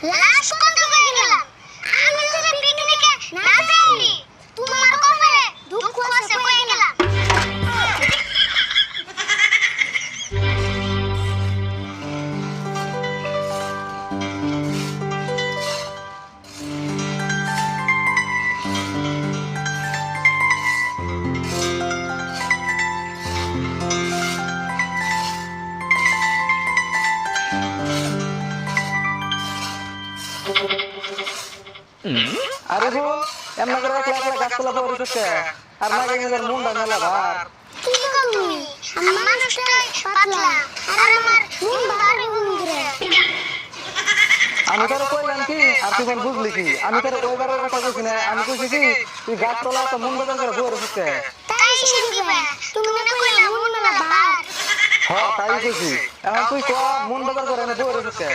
লাশ কত হয়ে গেলাম আমি যদি পিকনিকে না যাইনি তোমার কপালে দুঃখ আছে হয়ে গেলাম আরে বল এমন করে একলা একলা গাছতলা পড়ে বসে আর লাগে নিজের মুন্ডা মেলা ভার কি গো তুমি আমার মানুষটাই পাতলা আর আমার মন ভারী ঘুরে আমি তোর কইলাম কি আর তুই বুঝলি কি আমি তোর ওইবারের কথা কইছি না আমি কইছি কি তুই গাছতলা তো মুন্ডা করে বসে বসে তাই শিখিবা তুমি মনে কইলা মন মেলা ভার হ্যাঁ তাই কইছি এখন তুই কো মুন্ডা করে না বসে বসে